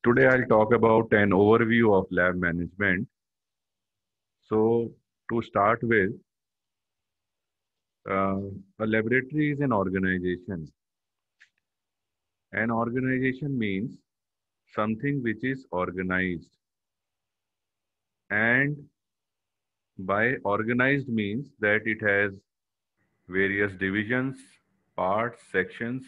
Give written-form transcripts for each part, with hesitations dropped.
Today I'll talk about an overview of lab management. So to start with, uh, a laboratory is an organization. An organization means something which is organized. And by organized means that it has various divisions, parts, sections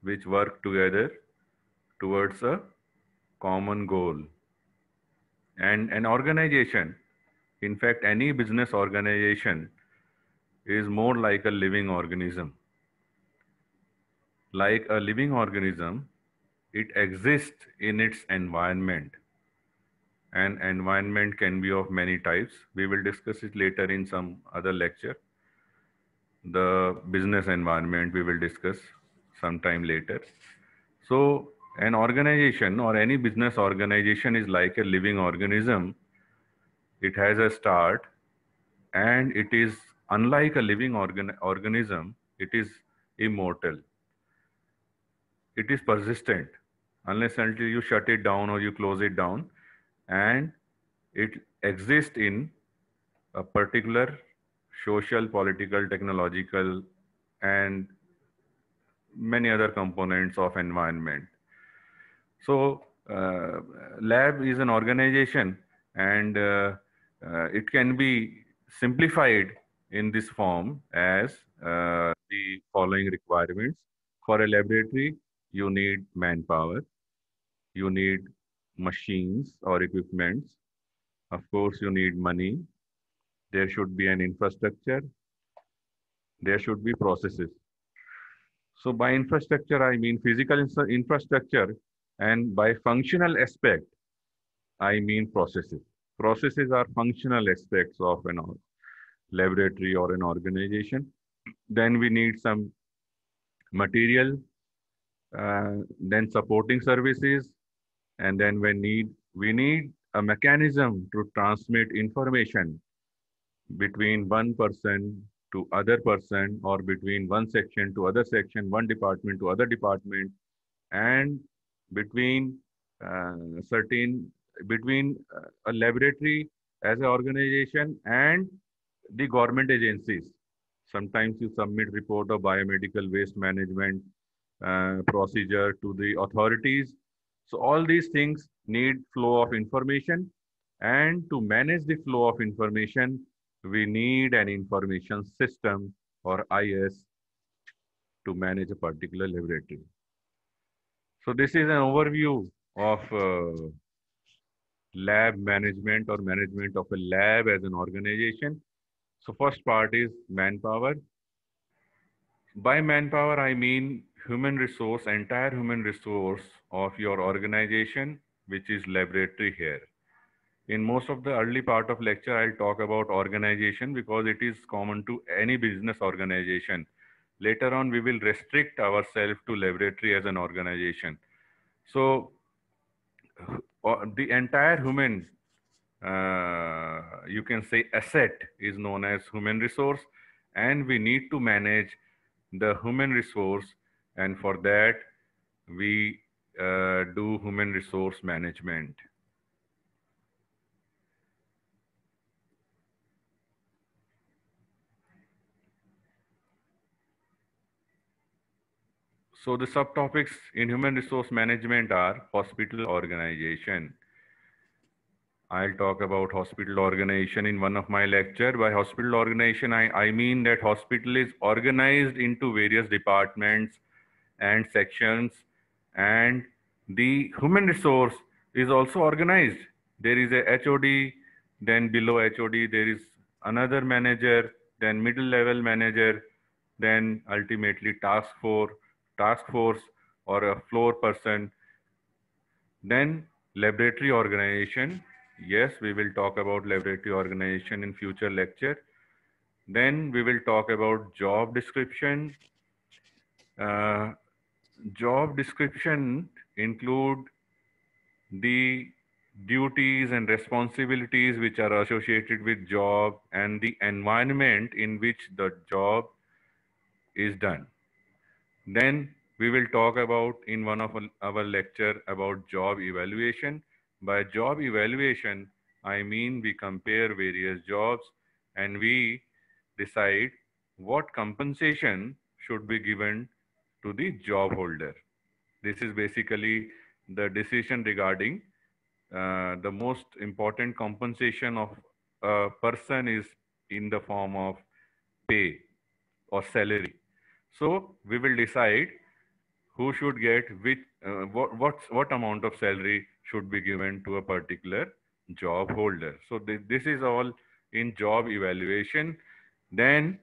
which work together towards a common goal. And an organization, in fact, any business organization is more like a living organism. Like a living organism, it exists in its environment. And environment can be of many types. We will discuss it later in some other lecture. The business environment we will discuss sometime later. So an organization or any business organization is like a living organism. It has a start, and it is unlike a living organism, it is immortal. It is persistent unless until you shut it down or you close it down, and it exists in a particular social, political, technological, and many other components of environment. So lab is an organization, and it can be simplified in this form as the following requirements. For a laboratory, you need manpower, you need machines or equipments. Of course, you need money. There should be an infrastructure. There should be processes. So by infrastructure, I mean physical infrastructure, and by functional aspect, I mean processes. Processes are functional aspects of an laboratory or an organization. Then we need some material, then supporting services, and then we need a mechanism to transmit information between one person to other person, or between one section to other section, one department to other department, and between certain between a laboratory as an organization and the government agencies. Sometimes you submit report of biomedical waste management procedure to the authorities. So all these things need flow of information, and to manage the flow of information, we need an information system or IS to manage a particular laboratory. So this is an overview of lab management or management of a lab as an organization. So first part is manpower. By manpower, I mean human resource, entire human resource of your organization, which is laboratory here. In most of the early part of lecture, I'll talk about organization because it is common to any business organization. Later on, we will restrict ourselves to laboratory as an organization. So the entire human, you can say asset, is known as human resource, and we need to manage the human resource, and for that we do human resource management. So the subtopics in human resource management are hospital organization. I'll talk about hospital organization in one of my lecture. By hospital organization, I mean that hospital is organized into various departments and sections, and the human resource is also organized. There is a HOD, then below HOD there is another manager, then middle level manager, then ultimately task force or a floor person, then laboratory organization. Yes, we will talk about laboratory organization in future lecture. Then we will talk about job description. Uh, Job description include the duties and responsibilities which are associated with job and the environment in which the job is done. Then We will talk about in one of our lecture about job evaluation. By job evaluation, I mean we compare various jobs and we decide what compensation should be given to the job holder. This is basically the decision regarding the most important compensation of a person is in the form of pay or salary. So we will decide who should get which, what amount of salary should be given to a particular job holder. So this is all in job evaluation. Then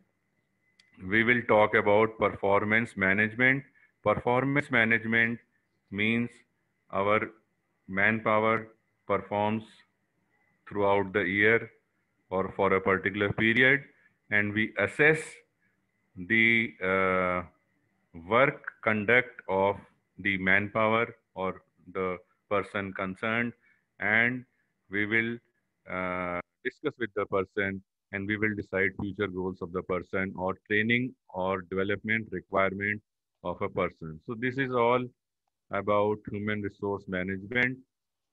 we will talk about performance management. Performance management means our manpower performs throughout the year or for a particular period, and we assess the work conduct of the manpower or the person concerned, and we will discuss with the person, and we will decide future goals of the person or training or development requirement of a person. So this is all about human resource management.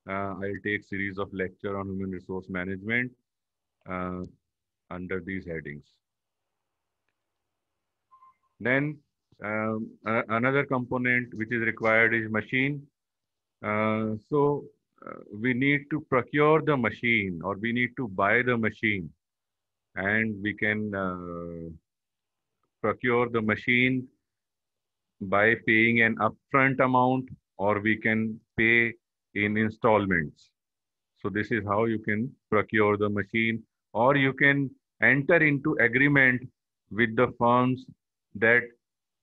I'll take series of lecture on human resource management uh, under these headings. Then another component which is required is machine. We need to procure the machine or we need to buy the machine, and we can procure the machine by paying an upfront amount or we can pay in installments. So this is how you can procure the machine, or you can enter into agreement with the firms that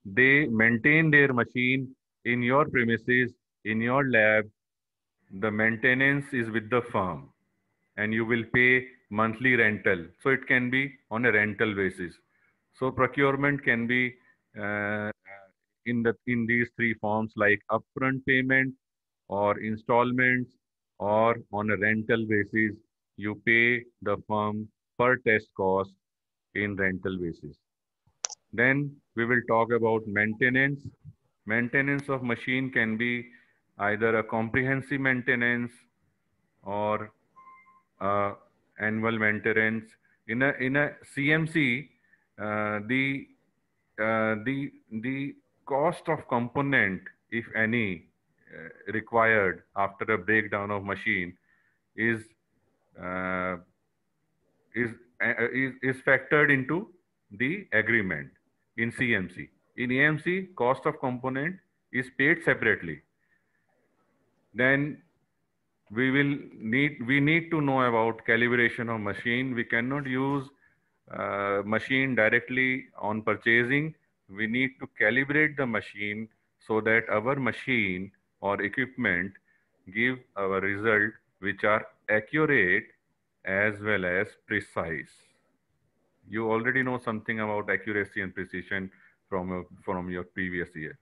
they maintain their machine in your premises, in your lab. The maintenance is with the firm and you will pay monthly rental. So it can be on a rental basis. So procurement can be uh, in these three forms like upfront payment or installments or on a rental basis. You pay the firm per test cost in rental basis. Then we will talk about maintenance. Maintenance of machine can be either a comprehensive maintenance or annual maintenance. In a CMC, the cost of component, if any, required after a breakdown of machine is uh, is factored into the agreement in CMC. In AMC, cost of component is paid separately. Then we need to know about calibration of machine. We cannot use machine directly on purchasing. We need to calibrate the machine so that our machine or equipment give our result which are accurate as well as precise. You already know something about accuracy and precision from your previous year.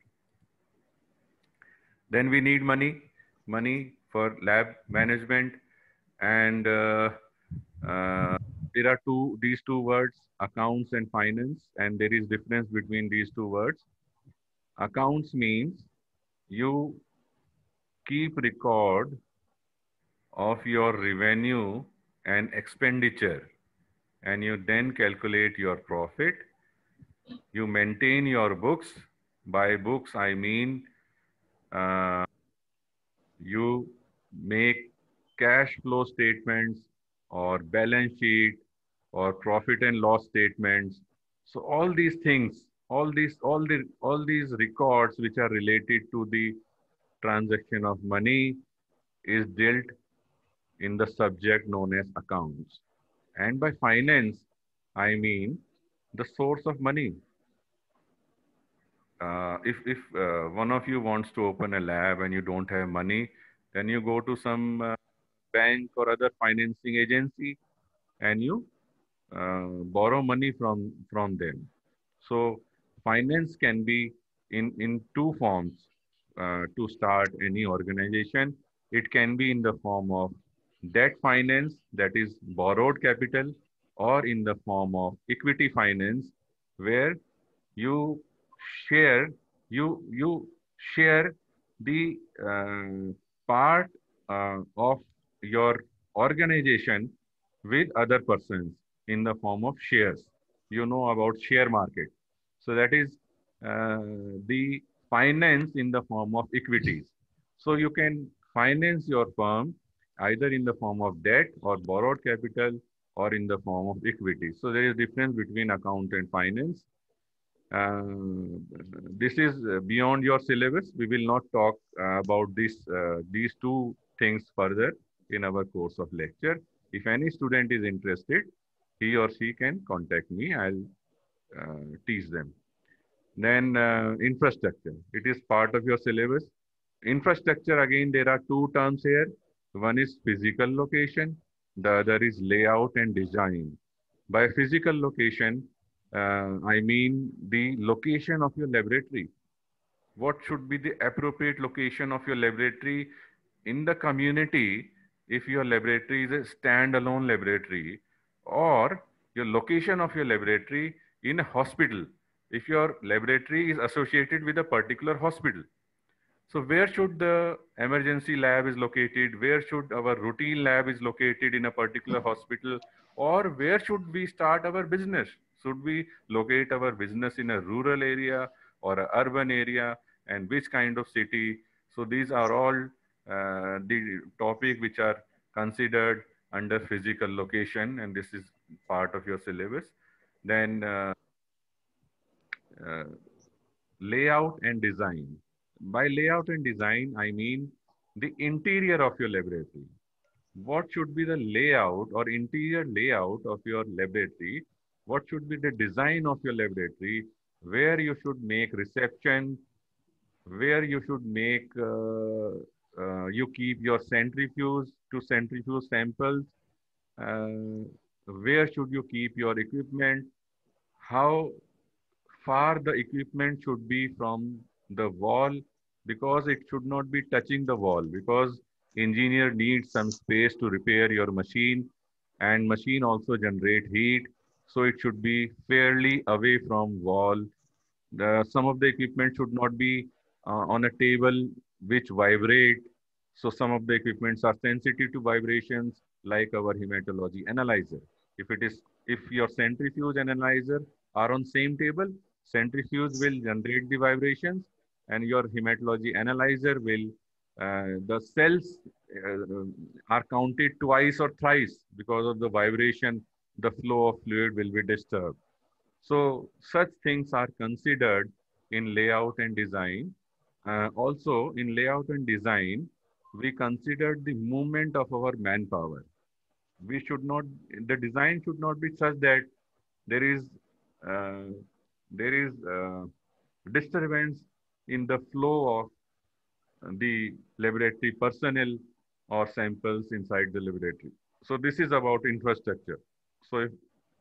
Then we need money for lab management, and there are these two words, accounts and finance, and there is difference between these two words. Accounts means you keep record of your revenue and expenditure, and you then calculate your profit. You maintain your books. By books, I mean uh, you make cash flow statements or balance sheet or profit and loss statements. So all these things, all these records which are related to the transaction of money is dealt in the subject known as accounts. And by finance, I mean the source of money. If one of you wants to open a lab and you don't have money, then you go to some bank or other financing agency and you borrow money from them. So finance can be in two forms to start any organization. It can be in the form of debt finance, that is borrowed capital, or in the form of equity finance, where you share You share the part of your organization with other persons in the form of shares. You know about share market. So that is uh, the finance in the form of equities. So you can finance your firm either in the form of debt or borrowed capital or in the form of equity. So there is difference between account and finance. This is beyond your syllabus. We will not talk about these two things further in our course of lecture. If any student is interested, he or she can contact me. I'll teach them. Then infrastructure. It is part of your syllabus. Infrastructure, again, there are two terms here. One is physical location. The other is layout and design. By physical location, I mean the location of your laboratory. What should be the appropriate location of your laboratory in the community if your laboratory is a standalone laboratory, or your location of your laboratory in a hospital if your laboratory is associated with a particular hospital. So where should the emergency lab is located? Where should our routine lab is located in a particular hospital? Or where should we start our business? Should we locate our business in a rural area or an urban area? And which kind of city? So these are all the topic which are considered under physical location, and this is part of your syllabus. Then uh, layout and design. By layout and design, I mean the interior of your laboratory. What should be the layout or interior layout of your laboratory? What should be the design of your laboratory? Where you should make reception, where you should make, you keep your centrifuge to centrifuge samples, uh, where should you keep your equipment, how far the equipment should be from the wall, because it should not be touching the wall, because engineer needs some space to repair your machine, and machine also generate heat, so it should be fairly away from wall. Some of the equipment should not be on a table which vibrate. So some of the equipments are sensitive to vibrations, like our hematology analyzer. If it is, if your centrifuge and analyzer are on same table, centrifuge will generate the vibrations, and your hematology analyzer will, the cells are counted twice or thrice because of the vibration. The flow of fluid will be disturbed. So such things are considered in layout and design. Also, in layout and design, we considered the movement of our manpower. We should not, the design should not be such that there is uh, disturbance in the flow of the laboratory personnel or samples inside the laboratory. So this is about infrastructure. So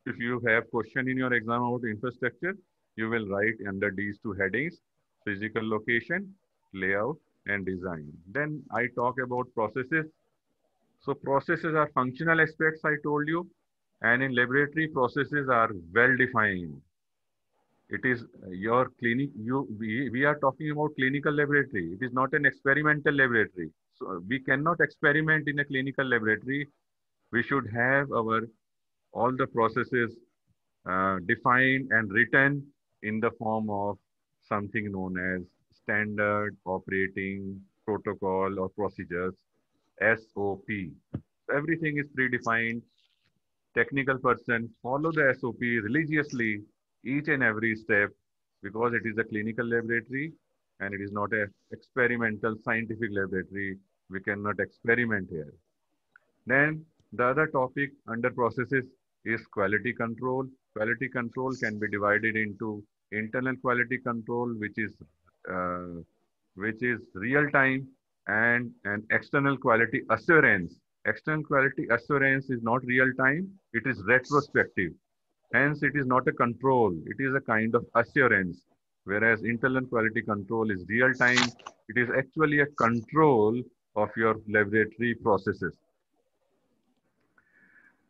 if you have question in your exam about infrastructure, you will write under these two headings: physical location, layout, and design. Then I talk about processes. So processes are functional aspects, I told you, and in laboratory processes are well defined. It is your clinic. We are talking about clinical laboratory. It is not an experimental laboratory. So we cannot experiment in a clinical laboratory. We should have our all the processes defined and written in the form of something known as standard operating protocol or procedures, SOP. Everything is predefined. Technical person follow the SOP religiously, each and every step, because it is a clinical laboratory and it is not a experimental scientific laboratory. We cannot experiment here. Then the other topic under processes is quality control. Quality control can be divided into internal quality control, uh, which is real time, and an external quality assurance. External quality assurance is not real time; it is retrospective. Hence, it is not a control; it is a kind of assurance. Whereas internal quality control is real time; it is actually a control of your laboratory processes.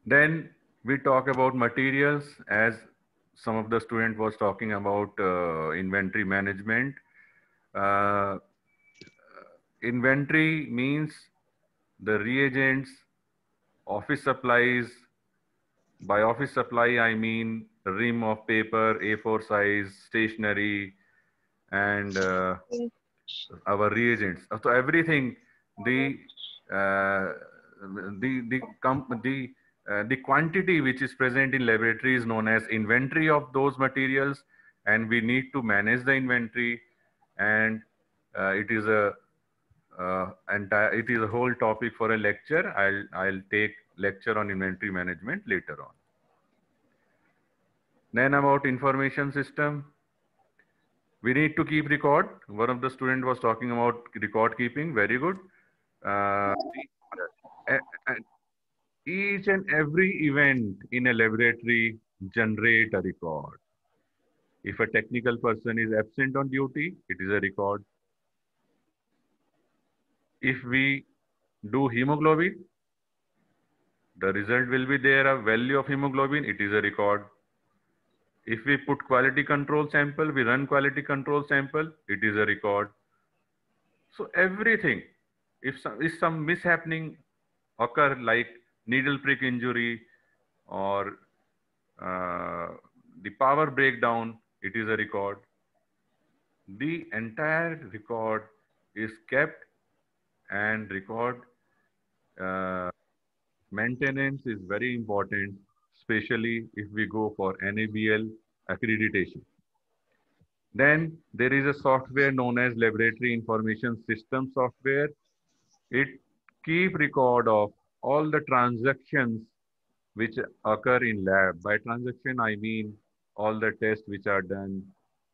Then we talk about materials, as some of the student was talking about inventory management. Uh, Inventory means the reagents, office supplies. By office supply, I mean rim of paper, A4 size, stationery, and our reagents. So everything, the uh, the quantity which is present in laboratory is known as inventory of those materials, and we need to manage the inventory. And it is a it is a whole topic for a lecture. I'll take lecture on inventory management later on. Then about information system, we need to keep record. One of the student was talking about record keeping. Very good. Uh, and each and every event in a laboratory generate a record. If a technical person is absent on duty, it is a record. If we do hemoglobin, the result will be there, a value of hemoglobin, it is a record. If we put quality control sample, we run quality control sample, it is a record. So everything, if some mishappening occur like needle prick injury or uh, the power breakdown, it is a record. The entire record is kept, and record uh, maintenance is very important, especially if we go for NABL accreditation. Then there is a software known as Laboratory Information System software. It keep record of all the transactions which occur in lab. By transaction, I mean all the tests which are done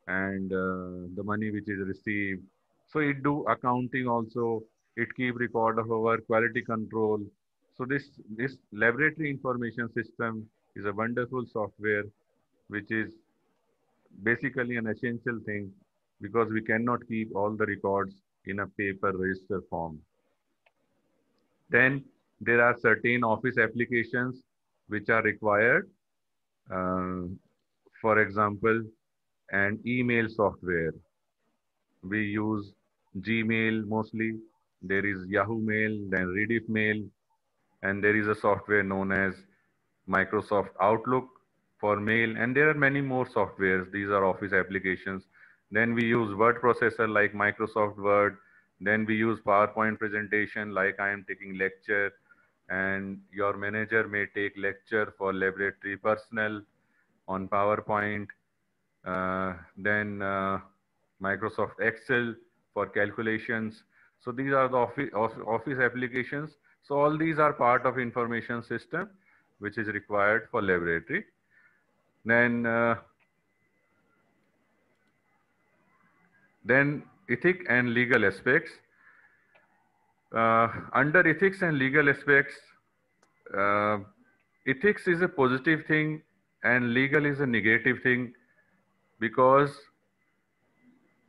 and the money which is received. So it do accounting also. It keep record of our quality control. So this laboratory information system is a wonderful software which is basically an essential thing because we cannot keep all the records in a paper register form. Then there are certain office applications which are required. Uh, for example, an email software. We use Gmail mostly. There is Yahoo Mail, then Rediff Mail, and there is a software known as Microsoft Outlook for mail, and there are many more softwares. These are office applications. Then we use word processor like Microsoft Word. Then we use PowerPoint presentation like I am taking lecture, and your manager may take lecture for laboratory personnel on PowerPoint. Then Microsoft Excel for calculations. So these are the office applications. So all these are part of information system which is required for laboratory. Then then ethic and legal aspects. Under ethics and legal aspects, uh, ethics is a positive thing and legal is a negative thing, because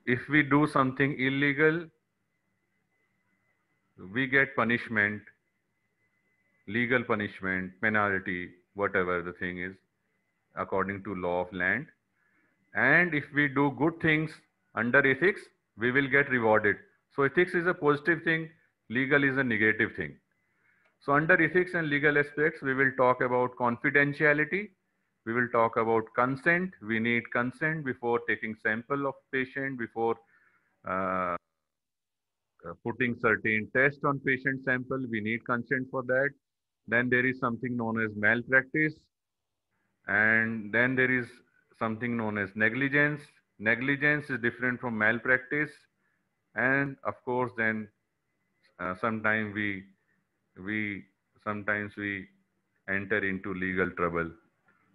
if we do something illegal, we get punishment, legal punishment, penalty, whatever the thing is, according to law of land. And if we do good things under ethics, we will get rewarded. So ethics is a positive thing, legal is a negative thing. So under ethics and legal aspects, we will talk about confidentiality. We will talk about consent. We need consent before taking sample of patient, before uh, putting certain test on patient sample. We need consent for that. Then there is something known as malpractice. And then there is something known as negligence. Negligence is different from malpractice. And of course, then sometimes we sometimes we enter into legal trouble.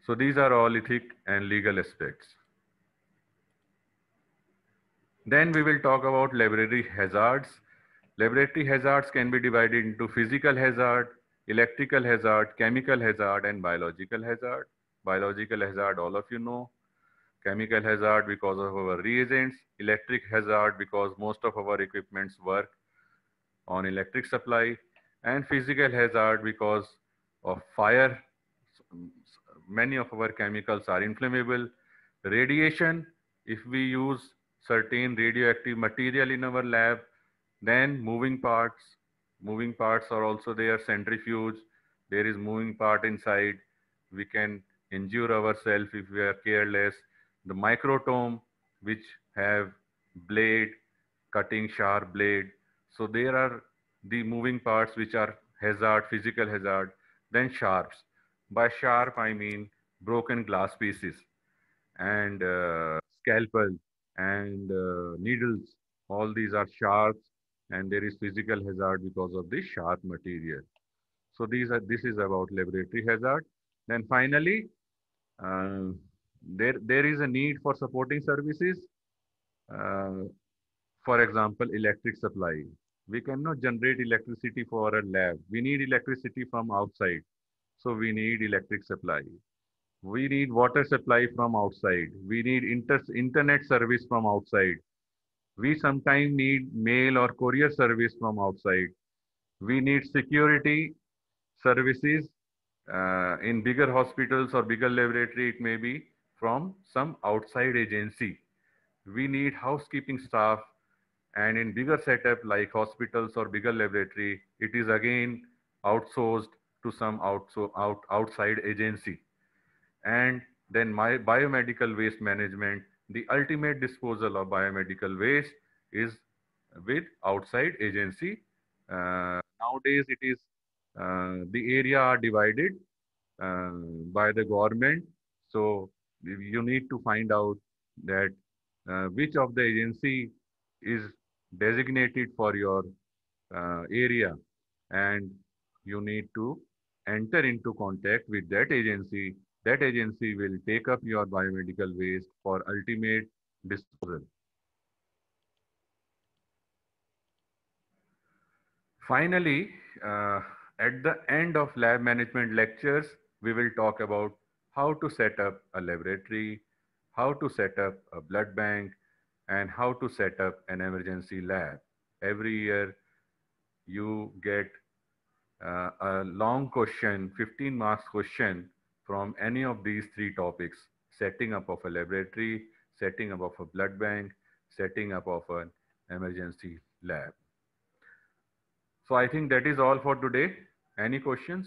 So these are all ethic and legal aspects. Then we will talk about laboratory hazards. Laboratory hazards can be divided into physical hazard, electrical hazard, chemical hazard, and biological hazard. Biological hazard, all of you know. Chemical hazard because of our reagents. Electric hazard because most of our equipments work on electric supply. And physical hazard because of fire. Many of our chemicals are inflammable. Radiation, if we use certain radioactive material in our lab. Then moving parts. Moving parts are also there, centrifuge. There is moving part inside. We can injure ourselves if we are careless. The microtome, which have blade, cutting sharp blade. So there are the moving parts which are hazard, physical hazard. Then sharps. By sharp, I mean broken glass pieces and scalpel and needles. All these are sharps, and there is physical hazard because of this sharp material. So this is about laboratory hazard. Then finally, uh, there is a need for supporting services. Uh, for example, electric supply. We cannot generate electricity for a lab. We need electricity from outside. So we need electric supply. We need water supply from outside. We need internet service from outside. We sometimes need mail or courier service from outside. We need security services in bigger hospitals or bigger laboratory. It may be from some outside agency. We need housekeeping staff, and in bigger setup like hospitals or bigger laboratory, it is again outsourced to some outside agency. And then my biomedical waste management, the ultimate disposal of biomedical waste is with outside agency. Nowadays it is the area are divided uh, by the government. So you need to find out that which of the agency is designated for your area, and you need to enter into contact with that agency. That agency will take up your biomedical waste for ultimate disposal. Finally, at the end of lab management lectures, we will talk about how to set up a laboratory, how to set up a blood bank, and how to set up an emergency lab. Every year, you get a long question, 15 marks question from any of these three topics: setting up of a laboratory, setting up of a blood bank, setting up of an emergency lab. So I think that is all for today. Any questions?